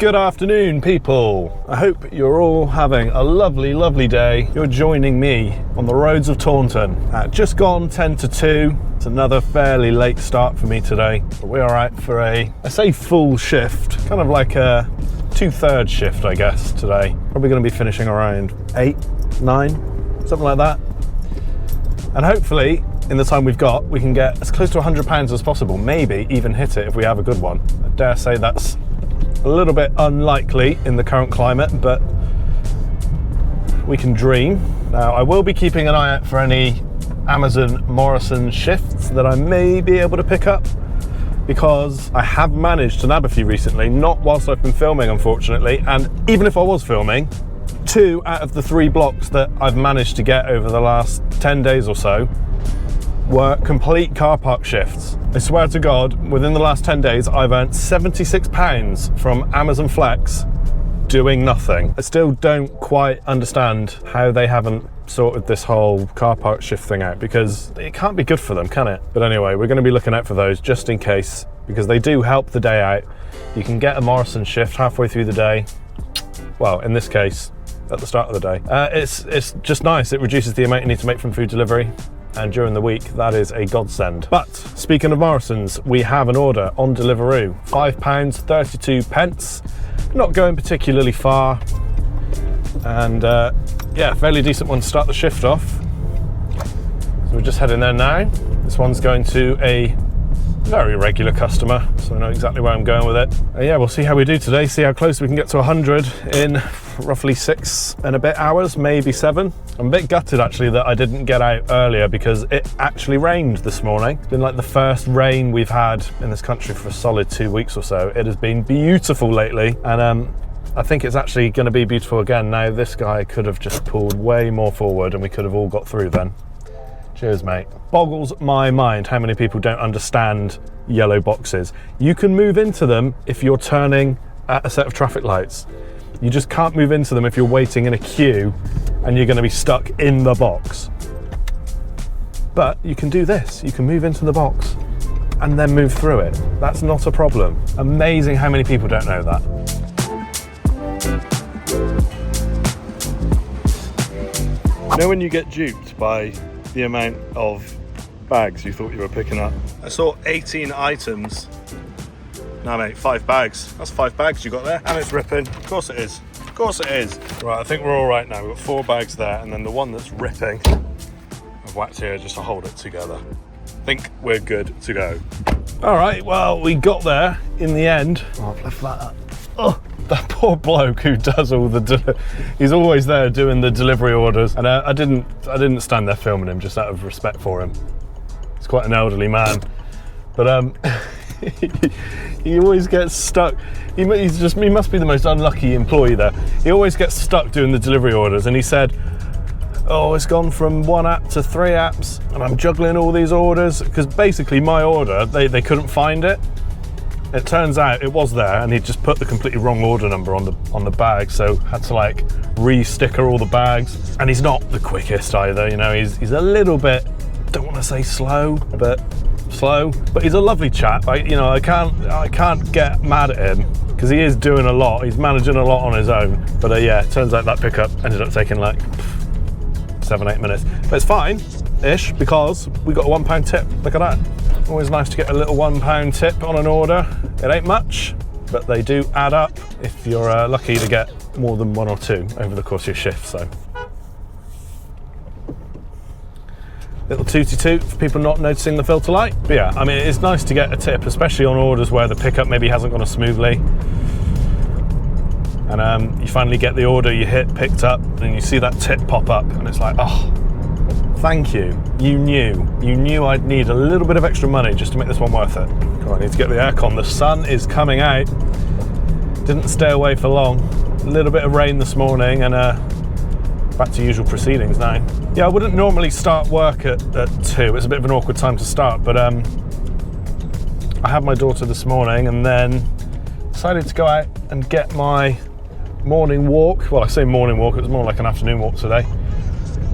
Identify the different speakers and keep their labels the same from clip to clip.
Speaker 1: Good afternoon, people. I hope you're all having a lovely, lovely day. You're joining me on the roads of Taunton at just gone 10 to 2. It's another fairly late start for me today, but we're all right for I say full shift, kind of like a 2/3 shift, I guess, today. Probably going to be finishing around 8, 9, something like that. And hopefully, in the time we've got, we can get as close to £100 as possible, maybe even hit it if we have a good one. I dare say that's a little bit unlikely in the current climate, but we can dream. Now, I will be keeping an eye out for any Amazon Morrison shifts that I may be able to pick up, because I have managed to nab a few recently, not whilst I've been filming, unfortunately, and even if I was filming, 2 out of the 3 blocks that I've managed to get over the last 10 days or so were complete car park shifts. I swear to God, within the last 10 days, I've earned £76 from Amazon Flex doing nothing. I still don't quite understand how they haven't sorted this whole car park shift thing out, because it can't be good for them, can it? But anyway, we're going to be looking out for those just in case, because they do help the day out. You can get a Morrison shift halfway through the day. Well, in this case, at the start of the day. It's just nice. It reduces the amount you need to make from food delivery, and during the week that is a godsend. But speaking of Morrisons, we have an order on Deliveroo, £5.32, not going particularly far, and yeah, fairly decent one to start the shift off. So we're just heading there now. This one's going to a very regular customer, so I know exactly where I'm going with it. Yeah, we'll see how we do today, see how close we can get to 100 in roughly 6 and a bit hours, maybe 7. I'm a bit gutted actually that I didn't get out earlier, because it actually rained this morning. It's been like the first rain we've had in this country for a solid 2 weeks or so. It has been beautiful lately, and I think it's actually going to be beautiful again. Now, this guy could have just pulled way more forward and we could have all got through then. Cheers, mate. Boggles my mind how many people don't understand yellow boxes. You can move into them if you're turning at a set of traffic lights. You just can't move into them if you're waiting in a queue and you're going to be stuck in the box. But you can do this. You can move into the box and then move through it. That's not a problem. Amazing how many people don't know that. You know when you get duped by the amount of bags you thought you were picking up? I saw 18 items. No mate, 5 bags. That's 5 bags you got there. And it's ripping. Of course it is. Of course it is. Right, I think we're all right now. We've got 4 bags there, and then the one that's ripping, I've whacked here just to hold it together. I think we're good to go. All right, well, we got there in the end. Oh, I've left that up. Oh, that poor bloke who does all the he's always there doing the delivery orders, and I didn't stand there filming him just out of respect for him. He's quite an elderly man, but he always gets stuck. He must be the most unlucky employee there. He always gets stuck doing the delivery orders, and he said, oh, it's gone from 1 app to 3 apps and I'm juggling all these orders, because basically my order, they couldn't find it. It turns out it was there, and he just put the completely wrong order number on the bag, so had to like re-sticker all the bags. And he's not the quickest either, you know. He's a little bit, don't want to say slow, but he's a lovely chap. I can't get mad at him, because he is doing a lot. He's managing a lot on his own. But yeah, it turns out that pickup ended up taking like 7-8 minutes. But it's fine-ish, because we got a £1 tip. Look at that. Always nice to get a little £1 tip on an order. It ain't much, but they do add up if you're lucky to get more than 1 or 2 over the course of your shift. So, little tooty toot for people not noticing the filter light. But yeah, I mean, it's nice to get a tip, especially on orders where the pickup maybe hasn't gone as smoothly. And you finally get the order, you hit picked up, and you see that tip pop up, and it's like, oh, thank you. You knew I'd need a little bit of extra money just to make this one worth it. God, I need to get the aircon. The sun is coming out. Didn't stay away for long. A little bit of rain this morning, and back to usual proceedings now. Yeah, I wouldn't normally start work at 2. It's a bit of an awkward time to start, but I had my daughter this morning, and then decided to go out and get my morning walk. Well, I say morning walk, it was more like an afternoon walk today.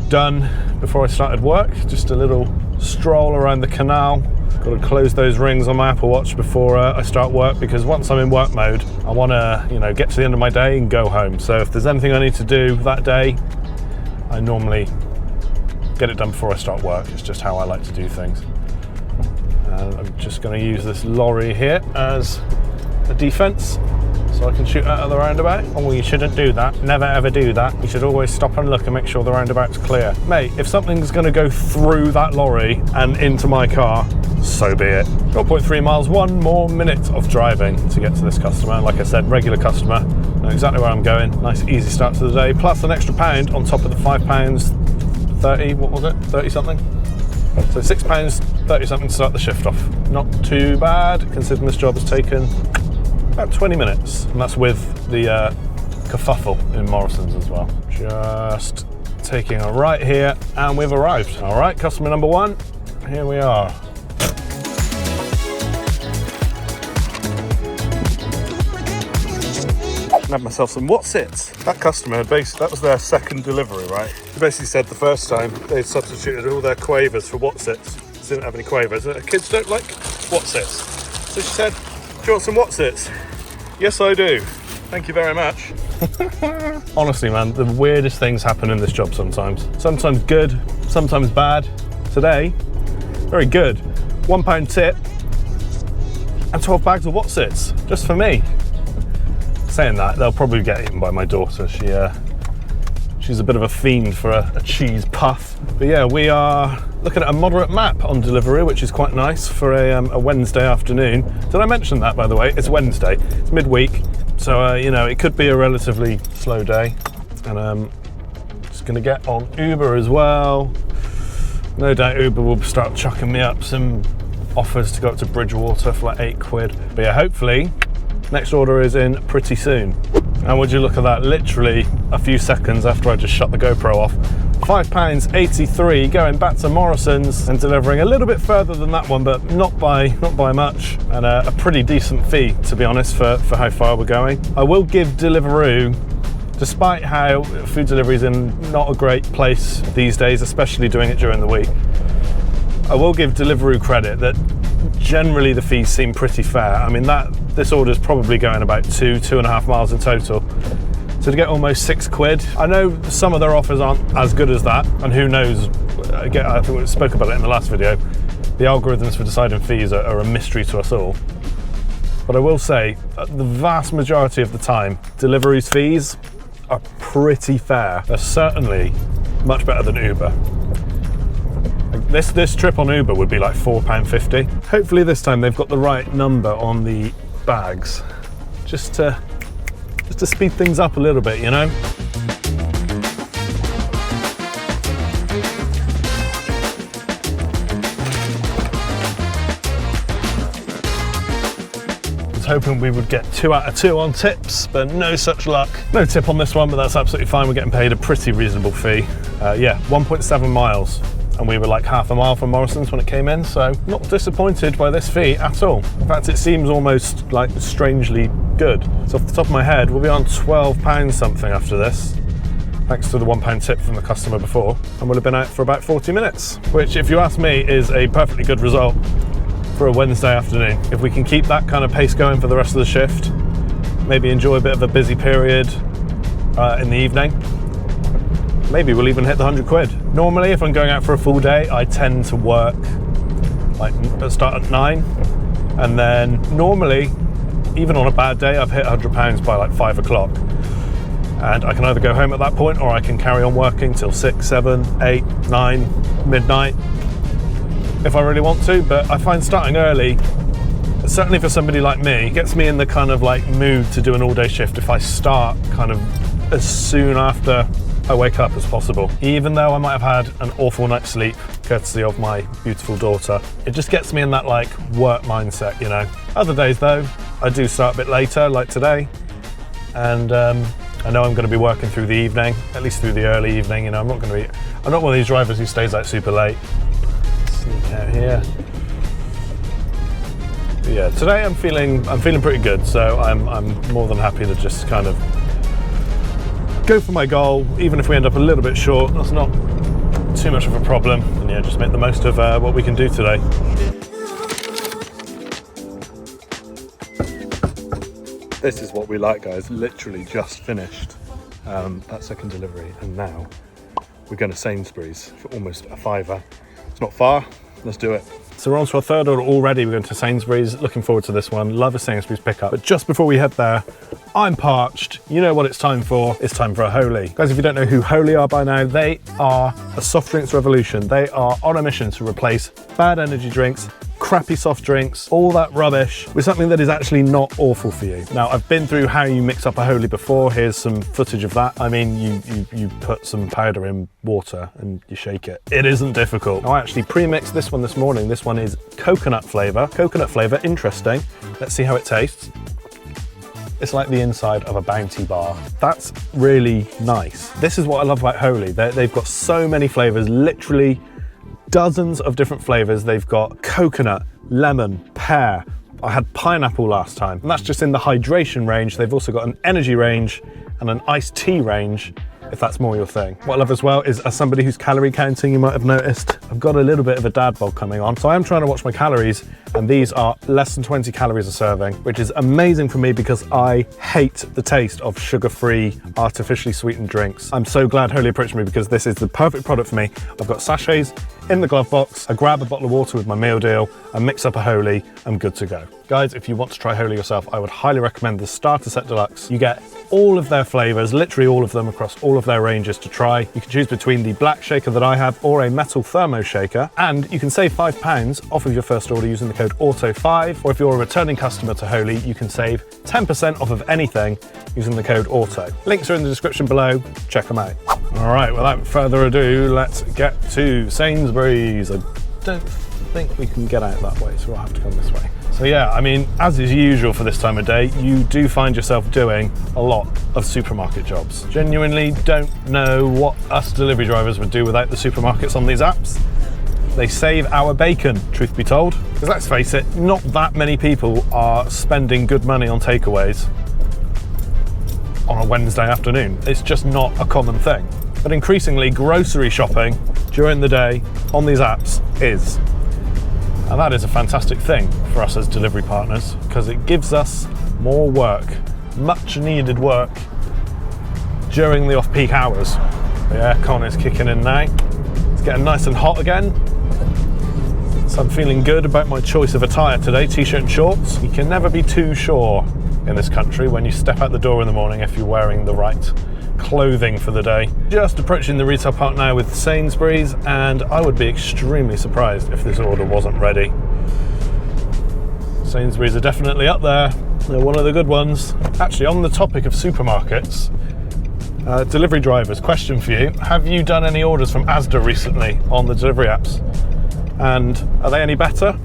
Speaker 1: Done before I started work. Just a little stroll around the canal, Got to close those rings on my Apple Watch before I start work, because once I'm in work mode, I want to, you know, get to the end of my day and go home. So if there's anything I need to do that day, I normally get it done before I start work. It's just how I like to do things. I'm just going to use this lorry here as a defence, so I can shoot out of the roundabout. Oh, you shouldn't do that. Never ever do that. You should always stop and look and make sure the roundabout's clear. Mate, if something's going to go through that lorry and into my car, so be it. 0.3 miles, 1 more minute of driving to get to this customer. Like I said, regular customer. Know exactly where I'm going. Nice easy start to the day, plus an extra £1 on top of the £5.30, what was it? 30 something? So £6.30 something to start the shift off. Not too bad, considering this job has taken about 20 minutes. And that's with the kerfuffle in Morrison's as well. Just taking a right here, and we've arrived. All right, customer number 1, here we are. I had myself some What's-Its. That customer had that was their second delivery, right? They basically said the first time they'd substituted all their quavers for What's-Its. They didn't have any quavers. Kids don't like What's-Its. So she said, do you want some What's-Its? Yes, I do. Thank you very much. Honestly, man, the weirdest things happen in this job sometimes. Sometimes good, sometimes bad. Today, very good. £1 tip and 12 bags of What's-Its, just for me. Saying that, they'll probably get eaten by my daughter. She's a bit of a fiend for a cheese puff. But yeah, we are looking at a moderate map on delivery, which is quite nice for a Wednesday afternoon. Did I mention that, by the way? It's Wednesday, it's midweek, so you know, it could be a relatively slow day. And just gonna get on Uber as well. No doubt Uber will start chucking me up some offers to go up to Bridgewater for like £8. But yeah, hopefully next order is in pretty soon. And would you look at that, literally a few seconds after I just shut the GoPro off. £5.83 going back to Morrison's and delivering a little bit further than that one, but not by much, and a pretty decent fee, to be honest, for how far we're going. I will give Deliveroo, despite how food delivery is in not a great place these days, especially doing it during the week, I will give Deliveroo credit that generally the fees seem pretty fair. I mean, this order is probably going about 2.5 miles in total. So to get almost £6, I know some of their offers aren't as good as that, and who knows, again, I think we spoke about it in the last video, the algorithms for deciding fees are a mystery to us all. But I will say, the vast majority of the time, Deliveroo's fees are pretty fair. They're certainly much better than Uber. This trip on Uber would be like £4.50. Hopefully this time they've got the right number on the bags, just to speed things up a little bit, you know? I was hoping we would get 2 out of 2 on tips, but no such luck. No tip on this one, but that's absolutely fine. We're getting paid a pretty reasonable fee. Yeah, 1.7 miles. And we were like half a mile from Morrison's when it came in, so not disappointed by this fee at all. In fact, it seems almost like strangely good. So off the top of my head, we'll be on £12 something after this, thanks to the £1 tip from the customer before, and we'll have been out for about 40 minutes, which, if you ask me, is a perfectly good result for a Wednesday afternoon. If we can keep that kind of pace going for the rest of the shift, maybe enjoy a bit of a busy period in the evening, maybe we'll even hit the £100. Normally, if I'm going out for a full day, I tend to work, like, start at 9, and then normally, even on a bad day, I've hit £100 by like 5 o'clock. And I can either go home at that point, or I can carry on working till 6, 7, 8, 9, midnight, if I really want to. But I find starting early, certainly for somebody like me, gets me in the kind of like mood to do an all-day shift if I start kind of as soon after I wake up as possible. Even though I might have had an awful night's sleep, courtesy of my beautiful daughter, it just gets me in that like work mindset, you know. Other days though, I do start a bit later, like today, and I know I'm going to be working through the evening, at least through the early evening. You know, I'm not one of these drivers who stays out super late. Sneak out here. But yeah, today I'm feeling pretty good, so I'm more than happy to just kind of go for my goal, even if we end up a little bit short. That's not too much of a problem, and yeah, just make the most of what we can do today. This is what we like, guys. Literally just finished that second delivery, and now we're going to Sainsbury's for almost a £5. It's not far. Let's do it. So we're on to our third order already. We're going to Sainsbury's. Looking forward to this one. Love a Sainsbury's pickup. But just before we head there, I'm parched. You know what it's time for. It's time for a Holy. Guys, if you don't know who Holy are by now, they are a soft drinks revolution. They are on a mission to replace bad energy drinks, crappy soft drinks, all that rubbish with something that is actually not awful for you. Now, I've been through how you mix up a Holy before. Here's some footage of that. I mean, you put some powder in water and you shake it. It isn't difficult. I actually pre-mixed this one this morning. This one is coconut flavour. Coconut flavour, interesting. Let's see how it tastes. It's like the inside of a Bounty bar. That's really nice. This is what I love about Holy. They've got so many flavours, literally dozens of different flavours. They've got coconut, lemon, pear. I had pineapple last time, and that's just in the hydration range. They've also got an energy range and an iced tea range, if that's more your thing. What I love as well is, as somebody who's calorie counting, you might have noticed, I've got a little bit of a dad bod coming on. So I am trying to watch my calories, and these are less than 20 calories a serving, which is amazing for me because I hate the taste of sugar-free, artificially sweetened drinks. I'm so glad Holy approached me because this is the perfect product for me. I've got sachets in the glove box. I grab a bottle of water with my meal deal, I mix up a Holy, I'm good to go. Guys, if you want to try Holy yourself, I would highly recommend the Starter Set Deluxe. You get all of their flavours, literally all of them across all of their ranges to try. You can choose between the black shaker that I have or a metal thermo shaker, and you can save £5 off of your first order using the code AUTO5, or if you're a returning customer to Holy, you can save 10% off of anything using the code AUTO. Links are in the description below, check them out. All right, without further ado, let's get to Sainsbury's. I don't think we can get out that way, so we'll have to come this way. So yeah, I mean, as is usual for this time of day, you do find yourself doing a lot of supermarket jobs. Genuinely don't know what us delivery drivers would do without the supermarkets on these apps. They save our bacon, truth be told. Because let's face it, not that many people are spending good money on takeaways on a Wednesday afternoon. It's just not a common thing. But increasingly, grocery shopping during the day on these apps is. And that is a fantastic thing for us as delivery partners because it gives us more work, much needed work during the off-peak hours. The aircon is kicking in now. It's getting nice and hot again. So I'm feeling good about my choice of attire today, t-shirt and shorts. You can never be too sure in this country when you step out the door in the morning if you're wearing the right clothing for the day. Just approaching the retail park now with Sainsbury's, and I would be extremely surprised if this order wasn't ready. Sainsbury's are definitely up there. They're one of the good ones. Actually, on the topic of supermarkets, delivery drivers, question for you. Have you done any orders from Asda recently on the delivery apps? And are they any better?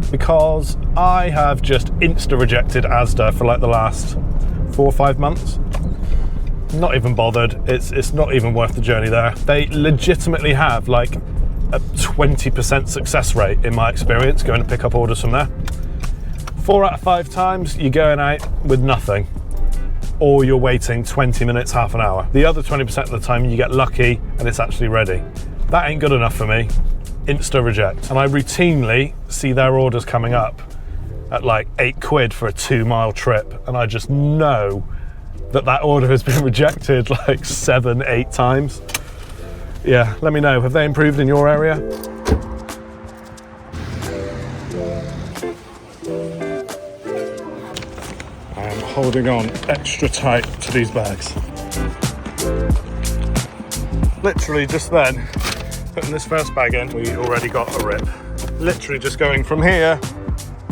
Speaker 1: Because I have just insta rejected Asda for like the last 4 or 5 months. Not even bothered. It's not even worth the journey there. They legitimately have like a 20% success rate in my experience going to pick up orders from there. 4 out of 5 times you're going out with nothing, or you're waiting 20 minutes, half an hour. The other 20% of the time you get lucky and it's actually ready. That ain't good enough for me. Insta reject. And I routinely see their orders coming up at like £8 for a 2-mile trip, and I just know that order has been rejected like 7, 8 times. Yeah, let me know. Have they improved in your area? I am holding on extra tight to these bags. Literally just then, putting this first bag in, we already got a rip. Literally just going from here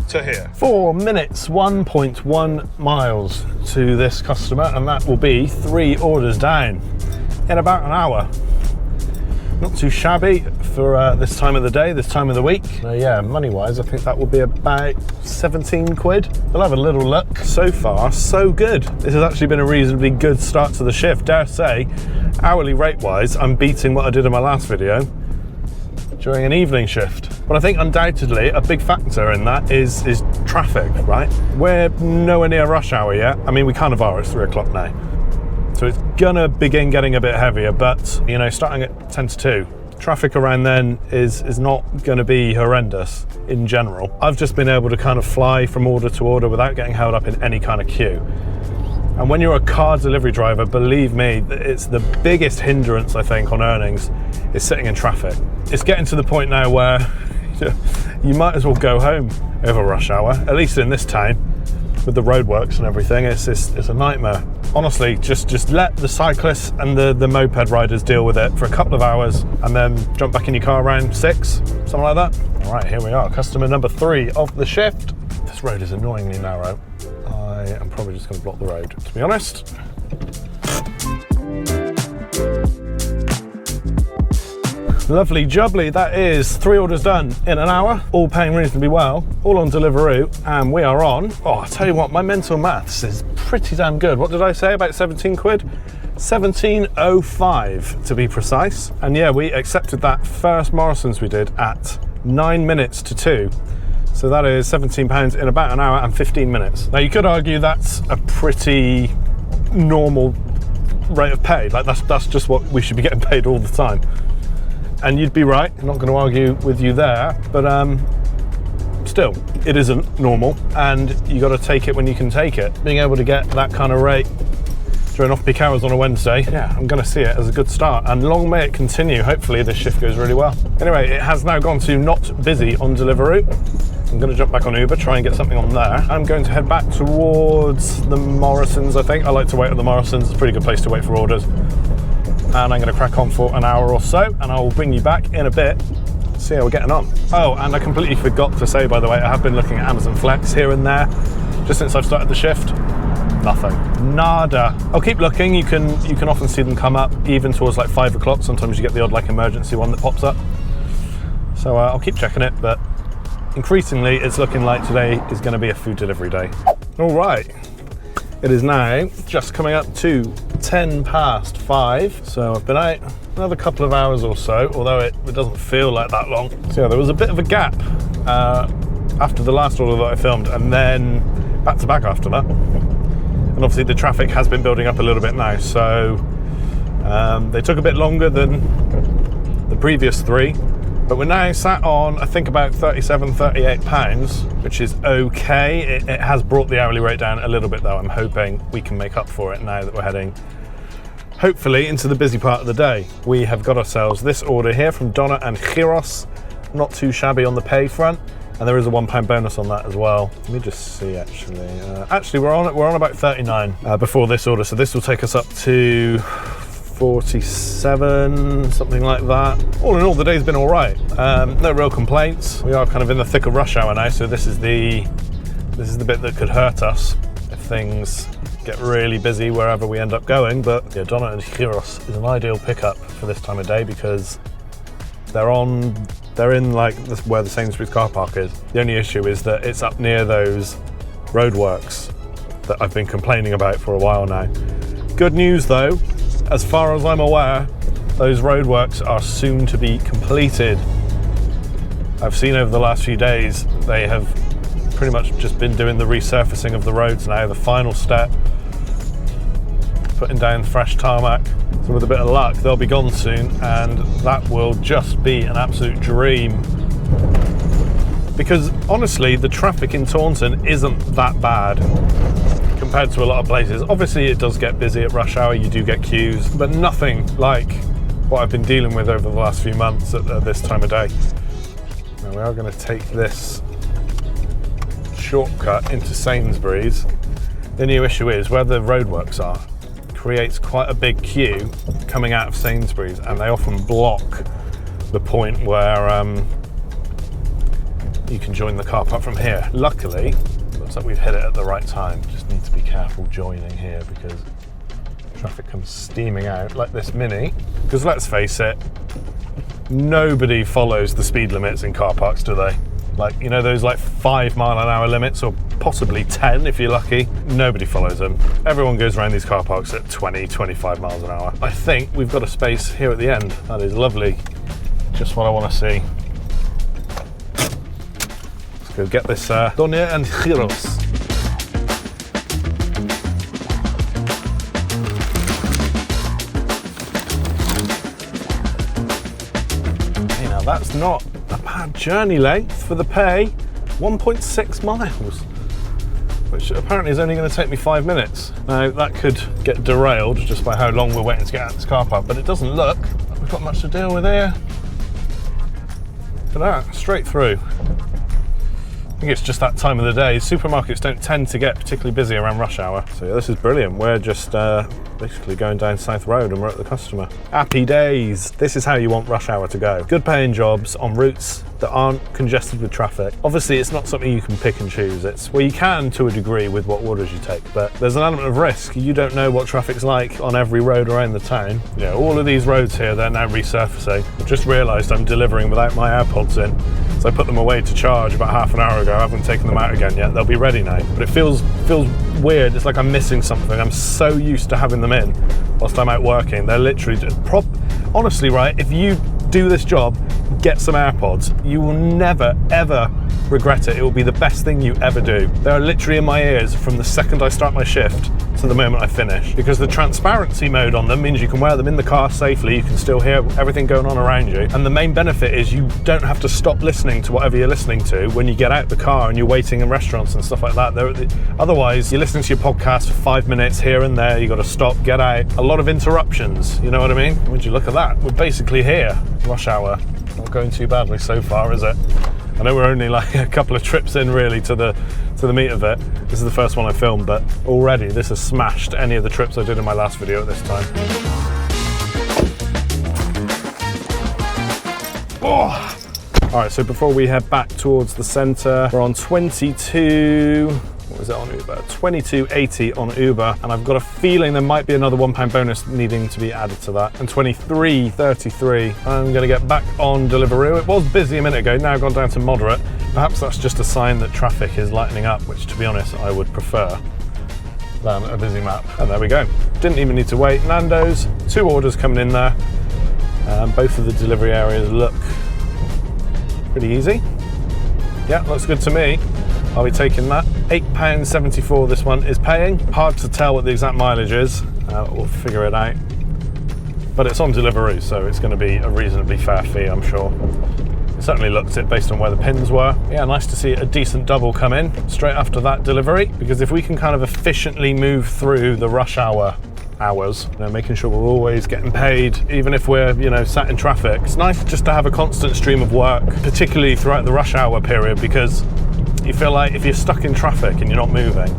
Speaker 1: to here. 4 minutes, 1.1 miles to this customer, and that will be 3 orders down in about an hour. Not too shabby for this time of the day, this time of the week. Yeah, money-wise, I think that will be about 17 quid. We'll have a little look. So far, so good. This has actually been a reasonably good start to the shift. Dare say, hourly rate-wise, I'm beating what I did in my last video during an evening shift. But I think undoubtedly a big factor in that is traffic, right? We're nowhere near rush hour yet. I mean, we kind of are, it's 3 o'clock now. So it's gonna begin getting a bit heavier, but you know, starting at 10 to 2, traffic around then is not going to be horrendous in general. I've just been able to kind of fly from order to order without getting held up in any kind of queue. And when you're a car delivery driver, believe me, it's the biggest hindrance, I think, on earnings is sitting in traffic. It's getting to the point now where you might as well go home over rush hour, at least in this town, with the roadworks and everything. It's a nightmare. Honestly, just let the cyclists and the moped riders deal with it for a couple of hours and then jump back in your car around 6, something like that. All right, here we are, customer number 3 of the shift. This road is annoyingly narrow. I am probably just going to block the road, to be honest. Lovely jubbly, that is 3 orders done in an hour, all paying reasonably well, all on Deliveroo, and we are on. Oh, I'll tell you what, my mental maths is pretty damn good. What did I say, about 17 quid? 17.05 to be precise. And yeah, we accepted that first Morrison's we did at 9 minutes to 2. So that is £17 in about an hour and 15 minutes. Now you could argue that's a pretty normal rate of pay. Like that's just what we should be getting paid all the time. And you'd be right, I'm not going to argue with you there, but still, it isn't normal, and you got to take it when you can take it. Being able to get that kind of rate during off-peak hours on a Wednesday, yeah, I'm going to see it as a good start, and long may it continue. Hopefully this shift goes really well. Anyway, it has now gone to not busy on Deliveroo. I'm going to jump back on Uber, try and get something on there. I'm going to head back towards the Morrison's, I think. I like to wait at the Morrison's, it's a pretty good place to wait for orders. And I'm going to crack on for an hour or so, and I will bring you back in a bit, see how we're getting on. Oh, and I completely forgot to say, by the way, I have been looking at Amazon Flex here and there, just since I've started the shift. Nothing. Nada. I'll keep looking. You can often see them come up, even towards like 5 o'clock. Sometimes you get the odd like emergency one that pops up. So I'll keep checking it, but increasingly it's looking like today is going to be a food delivery day. All right. It is now just coming up to 5:10, so I've been out another couple of hours or so, although it doesn't feel like that long. So yeah, there was a bit of a gap after the last order that I filmed, and then back to back after that. And obviously the traffic has been building up a little bit now, so they took a bit longer than the previous 3. But we're now sat on, I think, about £37, £38, which is okay. It has brought the hourly rate down a little bit, though. I'm hoping we can make up for it now that we're heading, hopefully, into the busy part of the day. We have got ourselves this order here from Donna and Gyros. Not too shabby on the pay front, and there is a £1 bonus on that as well. Let me just see, actually. Actually, we're on about 39 before this order, so this will take us up to 47, something like that. All in all, the day's been all right. No real complaints. We are kind of in the thick of rush hour now, so this is the bit that could hurt us if things get really busy wherever we end up going. But yeah, Donna and Gyros is an ideal pickup for this time of day because they're in like where the Sainsbury's car park is. The only issue is that it's up near those roadworks that I've been complaining about for a while now. Good news though, as far as I'm aware, those roadworks are soon to be completed. I've seen over the last few days, they have pretty much just been doing the resurfacing of the roads now, the final step, putting down fresh tarmac. So with a bit of luck, they'll be gone soon, and that will just be an absolute dream. Because honestly, the traffic in Taunton isn't that bad compared to a lot of places. Obviously it does get busy at rush hour, you do get queues, but nothing like what I've been dealing with over the last few months at this time of day. Now we are going to take this shortcut into Sainsbury's. The new issue is where the roadworks are, creates quite a big queue coming out of Sainsbury's, and they often block the point where you can join the car park from here. Luckily, looks like we've hit it at the right time. Just need to be careful joining here because traffic comes steaming out like this Mini. Because let's face it, nobody follows the speed limits in car parks, do they? Like, you know, those like 5 mile an hour limits, or possibly 10 if you're lucky. Nobody follows them. Everyone goes around these car parks at 20, 25 miles an hour. I think we've got a space here at the end. That is lovely. Just what I want to see. Let's go get this Donna and Gyros. That's not a bad journey length for the pay. 1.6 miles, which apparently is only going to take me 5 minutes. Now, that could get derailed just by how long we're waiting to get out of this car park, but it doesn't look like we've got much to deal with here. Look at that, straight through. I think it's just that time of the day. Supermarkets don't tend to get particularly busy around rush hour. So yeah, this is brilliant. We're just basically going down South Road and we're at the customer. Happy days. This is how you want rush hour to go. Good paying jobs on routes that aren't congested with traffic. Obviously, it's not something you can pick and choose. It's, well, you can to a degree with what orders you take, but there's an element of risk. You don't know what traffic's like on every road around the town. You know, all of these roads here, they're now resurfacing. I've just realised I'm delivering without my AirPods in. So I put them away to charge about half an hour ago. I haven't taken them out again yet. They'll be ready now. But it feels weird. It's like I'm missing something. I'm so used to having them in whilst I'm out working. They're literally just honestly, right, if you do this job, get some AirPods. You will never, ever regret it. It will be the best thing you ever do. They're literally in my ears from the second I start my shift to the moment I finish, because the transparency mode on them means you can wear them in the car safely. You can still hear everything going on around you. And the main benefit is you don't have to stop listening to whatever you're listening to when you get out the car and you're waiting in restaurants and stuff like that. Otherwise, you're listening to your podcast for 5 minutes here and there. You got to stop, get out. A lot of interruptions, you know what I mean? Would you look at that? We're basically here, rush hour. Not going too badly so far, is it? I know we're only like a couple of trips in really to the meat of it. This is the first one I filmed, but already this has smashed any of the trips I did in my last video at this time. Oh! All right, so before we head back towards the centre, we're on 22... what was it on Uber? 22.80 on Uber, and I've got a feeling there might be another £1 bonus needing to be added to that. And 23.33. I'm going to get back on Deliveroo. It was busy a minute ago, now gone down to moderate. Perhaps that's just a sign that traffic is lightening up, which, to be honest, I would prefer than a busy map. And there we go. Didn't even need to wait. Nando's, 2 orders coming in there. Both of the delivery areas look pretty easy. Yeah, looks good to me. I'll be taking that. £8.74 this one is paying. Hard to tell what the exact mileage is. We'll figure it out. But it's on Deliveroo, so it's going to be a reasonably fair fee, I'm sure. It certainly looked it based on where the pins were. Yeah, nice to see a decent double come in straight after that delivery, because if we can kind of efficiently move through the rush hour hours, you know, making sure we're always getting paid, even if we're, you know, sat in traffic. It's nice just to have a constant stream of work, particularly throughout the rush hour period, because you feel like if you're stuck in traffic and you're not moving,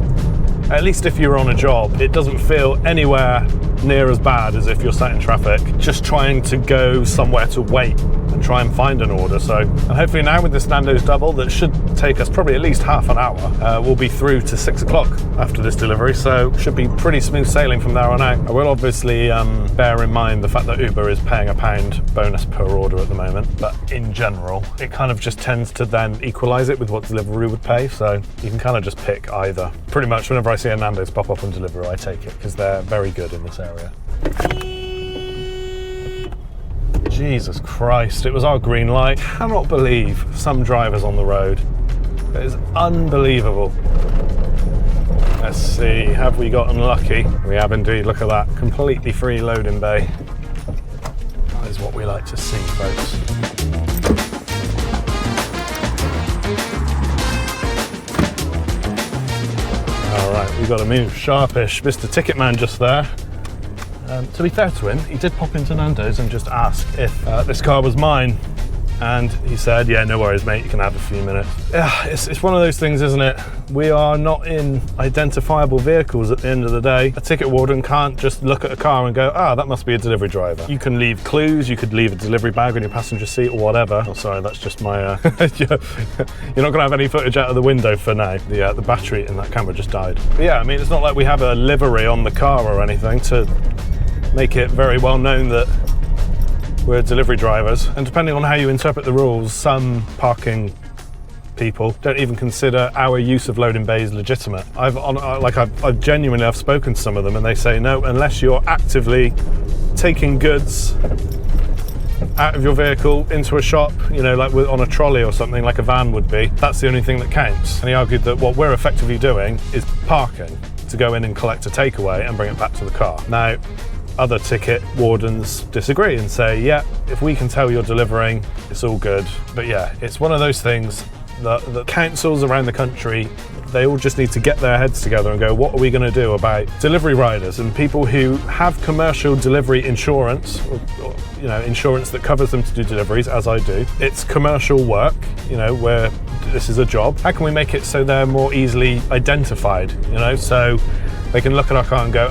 Speaker 1: at least if you're on a job, it doesn't feel anywhere near as bad as if you're sat in traffic just trying to go somewhere to wait and try and find an order. So, and hopefully now with this Nando's double, that should take us probably at least half an hour. We'll be through to 6 o'clock after this delivery, so should be pretty smooth sailing from there on out. I will obviously bear in mind the fact that Uber is paying £1 bonus per order at the moment, but in general, it kind of just tends to then equalise it with what Deliveroo would pay, so you can kind of just pick either. Pretty much whenever I see a Nando's pop up on Deliveroo, I take it, because they're very good in this area. Jesus Christ, it was our green light. Cannot believe some drivers on the road. It is unbelievable. Let's see, have we got unlucky? We have indeed, look at that. Completely free loading bay. That is what we like to see, folks. All right, we've got to move sharpish. Mr. Ticketman just there. To be fair to him, he did pop into Nando's and just ask if this car was mine. And he said, yeah, no worries, mate, you can have a few minutes. Yeah, it's one of those things, isn't it? We are not in identifiable vehicles at the end of the day. A ticket warden can't just look at a car and go, that must be a delivery driver. You can leave clues, you could leave a delivery bag on your passenger seat or whatever. Oh, sorry, that's just my, you're not gonna have any footage out of the window for now. The battery in that camera just died. But yeah, I mean, it's not like we have a livery on the car or anything to make it very well known that we're delivery drivers. And depending on how you interpret the rules, some parking people don't even consider our use of loading bays legitimate. I've genuinely, I've spoken to some of them and they say, no, unless you're actively taking goods out of your vehicle into a shop, you know, like on a trolley or something, like a van would be, that's the only thing that counts. And he argued that what we're effectively doing is parking to go in and collect a takeaway and bring it back to the car. Now, other ticket wardens disagree and say, yeah, if we can tell you're delivering, it's all good. But yeah, it's one of those things that the councils around the country, they all just need to get their heads together and go, what are we going to do about delivery riders and people who have commercial delivery insurance, or insurance that covers them to do deliveries, as I do. It's commercial work, where this is a job. How can we make it so they're more easily identified, so they can look at our car and go,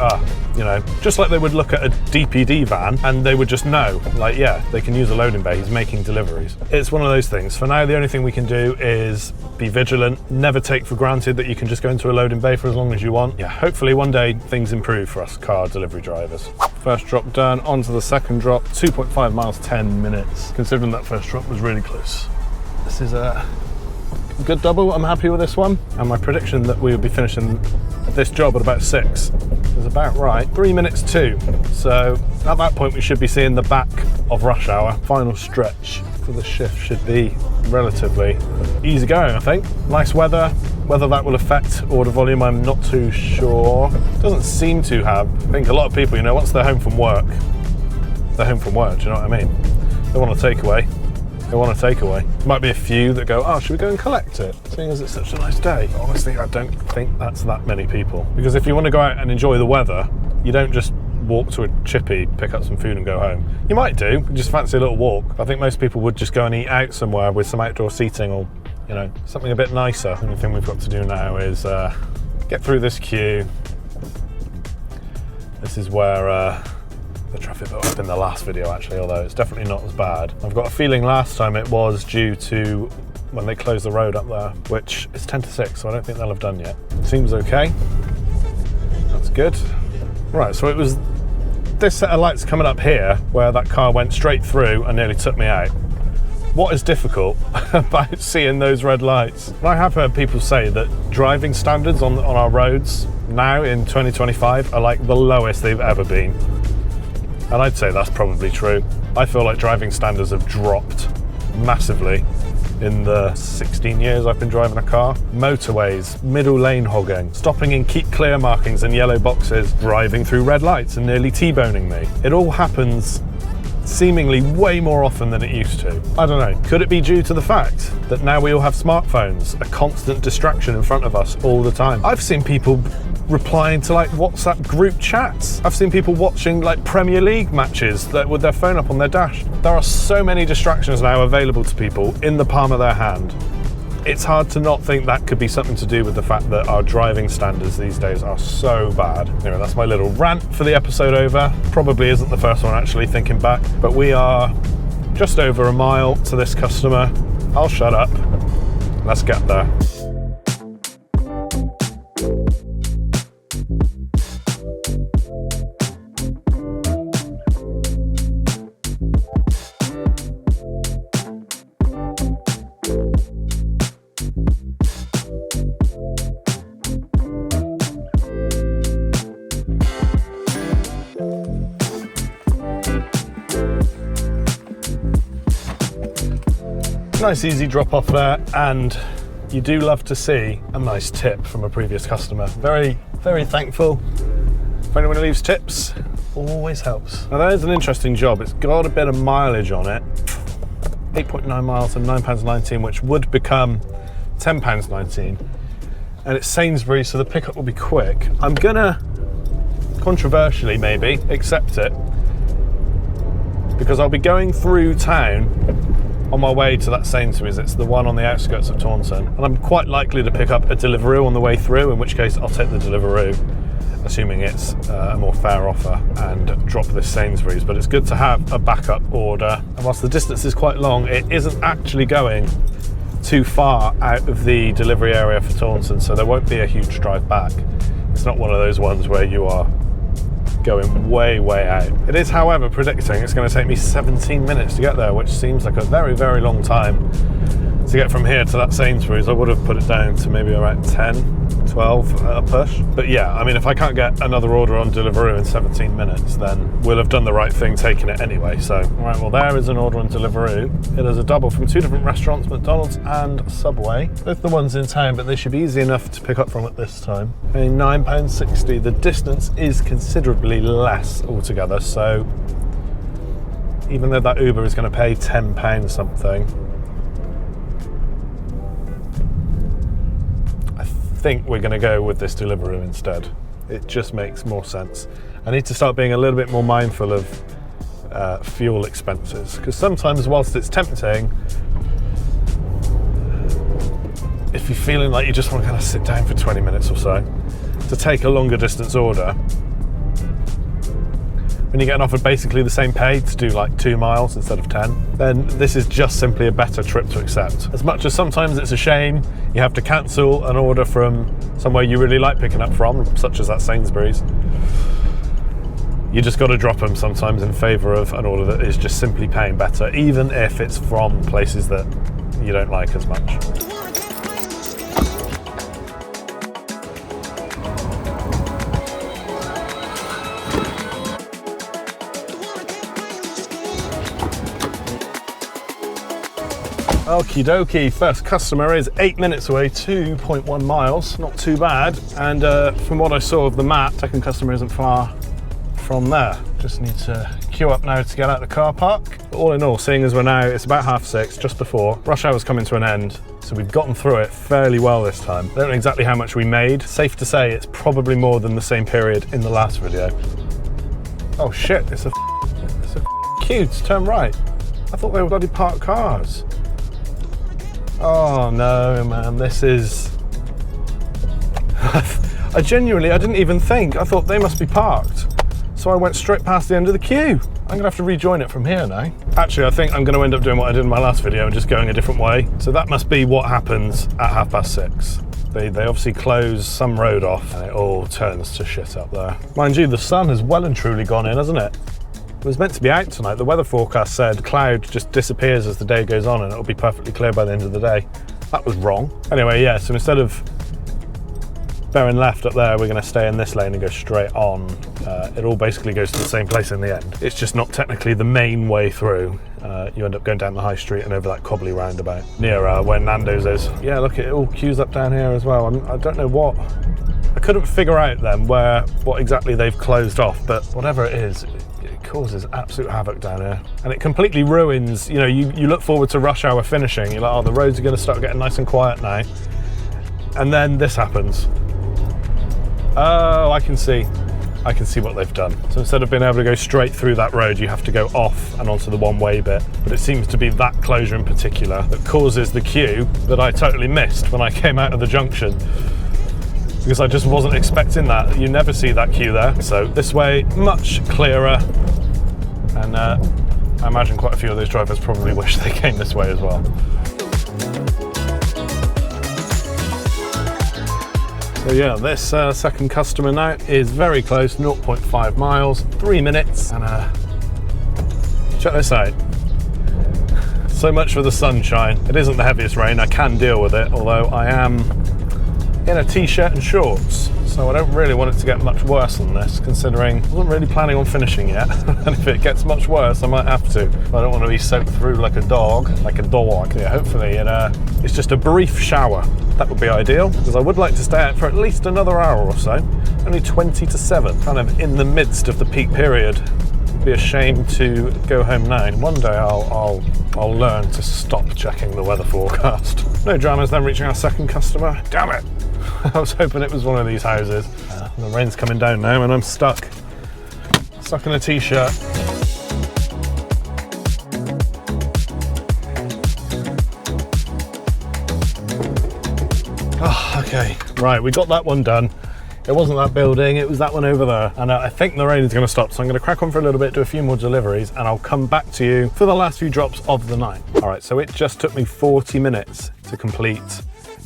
Speaker 1: just like they would look at a DPD van and they would just know, like, yeah, they can use a loading bay, he's making deliveries. It's one of those things. For now, the only thing we can do is be vigilant, never take for granted that you can just go into a loading bay for as long as you want. Yeah, hopefully one day things improve for us car delivery drivers. First drop done, on to the second drop, 2.5 miles, 10 minutes. Considering that first drop was really close. This is a good double, I'm happy with this one. And my prediction that we would be finishing this job at about 6 is about right. 3 minutes 2. So at that point we should be seeing the back of rush hour. Final stretch for the shift should be relatively easy going, I think. Nice weather. Whether that will affect order volume, I'm not too sure. Doesn't seem to have. I think a lot of people, once they're home from work, do you know what I mean? They want a takeaway. Might be a few that go, oh, should we go and collect it? Seeing as it's such a nice day. But honestly, I don't think that's that many people. Because if you want to go out and enjoy the weather, you don't just walk to a chippy, pick up some food and go home. You might do, just fancy a little walk. I think most people would just go and eat out somewhere with some outdoor seating or, something a bit nicer. The only thing we've got to do now is get through this queue. This is where the traffic built up in the last video, actually, although it's definitely not as bad. I've got a feeling last time it was due to when they closed the road up there, which is 10 to 6, so I don't think they'll have done yet. Seems okay. That's good. Right, so it was this set of lights coming up here where that car went straight through and nearly took me out. What is difficult about seeing those red lights? I have heard people say that driving standards on our roads now in 2025 are like the lowest they've ever been. And I'd say that's probably true. I feel like driving standards have dropped massively in the 16 years I've been driving a car. Motorways, middle lane hogging, stopping in keep clear markings and yellow boxes, driving through red lights and nearly T-boning me. It all happens seemingly way more often than it used to. I don't know, could it be due to the fact that now we all have smartphones, a constant distraction in front of us all the time? I've seen people replying to like WhatsApp group chats. I've seen people watching like Premier League matches with their phone up on their dash. There are so many distractions now available to people in the palm of their hand. It's hard to not think that could be something to do with the fact that our driving standards these days are so bad. Anyway, that's my little rant for the episode over. Probably isn't the first one actually, thinking back, but we are just over a mile to this customer. I'll shut up. Let's get there. Nice easy drop off there, and you do love to see a nice tip from a previous customer. Very, very thankful. If anyone who leaves tips, always helps. Now that is an interesting job. It's got a bit of mileage on it. 8.9 miles and £9.19, which would become £10.19. And it's Sainsbury's, so the pickup will be quick. I'm gonna, controversially maybe, accept it, because I'll be going through town on my way to that Sainsbury's. It's the one on the outskirts of Taunton, and I'm quite likely to pick up a Deliveroo on the way through, in which case I'll take the Deliveroo, assuming it's a more fair offer, and drop this Sainsbury's. But it's good to have a backup order, and whilst the distance is quite long, it isn't actually going too far out of the delivery area for Taunton, so there won't be a huge drive back. It's not one of those ones where you are going way, way out. It is, however, predicting it's going to take me 17 minutes to get there, which seems like a very, very long time to get from here to that Sainsbury's. I would have put it down to maybe around 10 12 at a push. But yeah, I mean, if I can't get another order on Deliveroo in 17 minutes, then we'll have done the right thing taking it anyway. So, all right, well, there is an order on Deliveroo. It is a double from 2 different restaurants, McDonald's and Subway. Both the ones in town, but they should be easy enough to pick up from at this time. Paying £9.60. The distance is considerably less altogether, so even though that Uber is going to pay £10 something, I think we're going to go with this Deliveroo instead. It just makes more sense. I need to start being a little bit more mindful of fuel expenses, because sometimes whilst it's tempting, if you're feeling like you just want to kind of sit down for 20 minutes or so to take a longer distance order, when you're getting offered basically the same pay to do like 2 miles instead of 10, then this is just simply a better trip to accept. As much as sometimes it's a shame you have to cancel an order from somewhere you really like picking up from, such as that Sainsbury's, you just got to drop them sometimes in favour of an order that is just simply paying better, even if it's from places that you don't like as much. Okie dokie, first customer is 8 minutes away, 2.1 miles, not too bad. And from what I saw of the map, second customer isn't far from there. Just need to queue up now to get out of the car park. But all in all, seeing as we're now, it's about 6:30, just before, rush hour's coming to an end. So we've gotten through it fairly well this time. I don't know exactly how much we made. Safe to say it's probably more than the same period in the last video. Oh shit, it's a queue to turn right. I thought they were bloody parked cars. Oh no, man, this is... I didn't even think. I thought they must be parked. So I went straight past the end of the queue. I'm gonna have to rejoin it from here now. Actually, I think I'm gonna end up doing what I did in my last video and just going a different way. So that must be what happens at 6:30. They obviously close some road off and it all turns to shit up there. Mind you, the sun has well and truly gone in, hasn't it? It was meant to be out tonight. The weather forecast said cloud just disappears as the day goes on and it'll be perfectly clear by the end of the day. That was wrong. Anyway, yeah, so instead of bearing left up there, we're going to stay in this lane and go straight on. It all basically goes to the same place in the end. It's just not technically the main way through. You end up going down the high street and over that cobbly roundabout near where Nando's is. Yeah, look, it all queues up down here as well. I don't know what... I couldn't figure out then what exactly they've closed off, but whatever it is, it causes absolute havoc down here. And it completely ruins, you know, you look forward to rush hour finishing, you're like, oh, the roads are going to start getting nice and quiet now. And then this happens. Oh, I can see what they've done. So instead of being able to go straight through that road, you have to go off and onto the one-way bit. But it seems to be that closure in particular that causes the queue that I totally missed when I came out of the junction, because I just wasn't expecting that. You never see that queue there. So this way, much clearer. And I imagine quite a few of those drivers probably wish they came this way as well. So yeah, this second customer now is very close, 0.5 miles, 3 minutes, and check this out. So much for the sunshine. It isn't the heaviest rain, I can deal with it, although I am in a t-shirt and shorts, so I don't really want it to get much worse than this, considering I wasn't really planning on finishing yet. And if it gets much worse, I might have to. I don't want to be soaked through like a dog. Yeah, hopefully it's just a brief shower. That would be ideal, because I would like to stay out for at least another hour or so. Only 20 to 7, kind of in the midst of the peak period. It'd be a shame to go home now. One day I'll learn to stop checking the weather forecast. No dramas then reaching our second customer. Damn it! I was hoping it was one of these houses. The rain's coming down now and I'm stuck in a t-shirt. Oh, okay, right, we got that one done. It wasn't that building, it was that one over there. And I think the rain is going to stop, so I'm going to crack on for a little bit, do a few more deliveries, and I'll come back to you for the last few drops of the night. All right, so it just took me 40 minutes to complete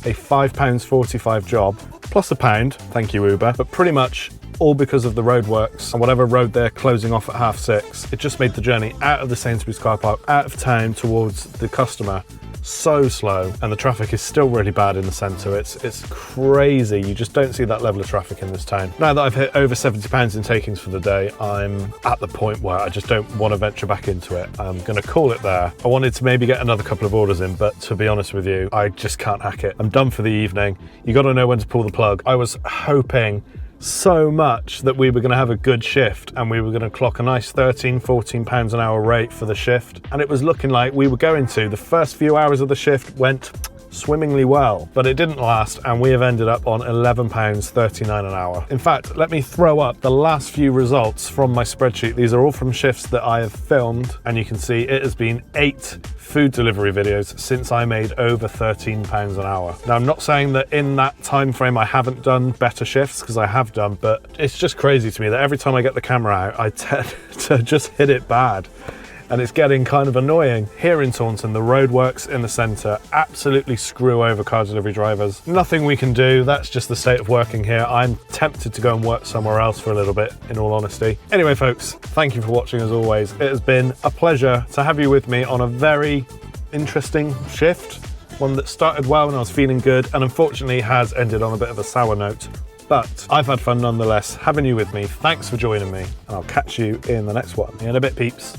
Speaker 1: a £5.45 job, plus £1, thank you Uber, but pretty much all because of the roadworks and whatever road they're closing off at 6:30. It just made the journey out of the Sainsbury's car park, out of town towards the customer, so slow, and the traffic is still really bad in the centre. It's crazy. You just don't see that level of traffic in this town. Now that I've hit over £70 in takings for the day, I'm at the point where I just don't want to venture back into it. I'm going to call it there. I wanted to maybe get another couple of orders in, but to be honest with you, I just can't hack it. I'm done for the evening. You got to know when to pull the plug. I was hoping so much that we were going to have a good shift and we were going to clock a nice £13-14 an hour rate for the shift, and it was looking like we were going to. The first few hours of the shift went swimmingly well, but it didn't last, and we have ended up on £11.39 an hour. In fact, let me throw up the last few results from my spreadsheet. These are all from shifts that I have filmed, and you can see it has been 8 food delivery videos since I made over £13 an hour. Now, I'm not saying that in that time frame I haven't done better shifts, because I have done, but it's just crazy to me that every time I get the camera out, I tend to just hit it bad. And it's getting kind of annoying. Here in Taunton, the roadworks in the centre absolutely screw over car delivery drivers. Nothing we can do, that's just the state of working here. I'm tempted to go and work somewhere else for a little bit, in all honesty. Anyway, folks, thank you for watching as always. It has been a pleasure to have you with me on a very interesting shift, one that started well and I was feeling good, and unfortunately has ended on a bit of a sour note. But I've had fun nonetheless having you with me. Thanks for joining me, and I'll catch you in the next one. In a bit, peeps.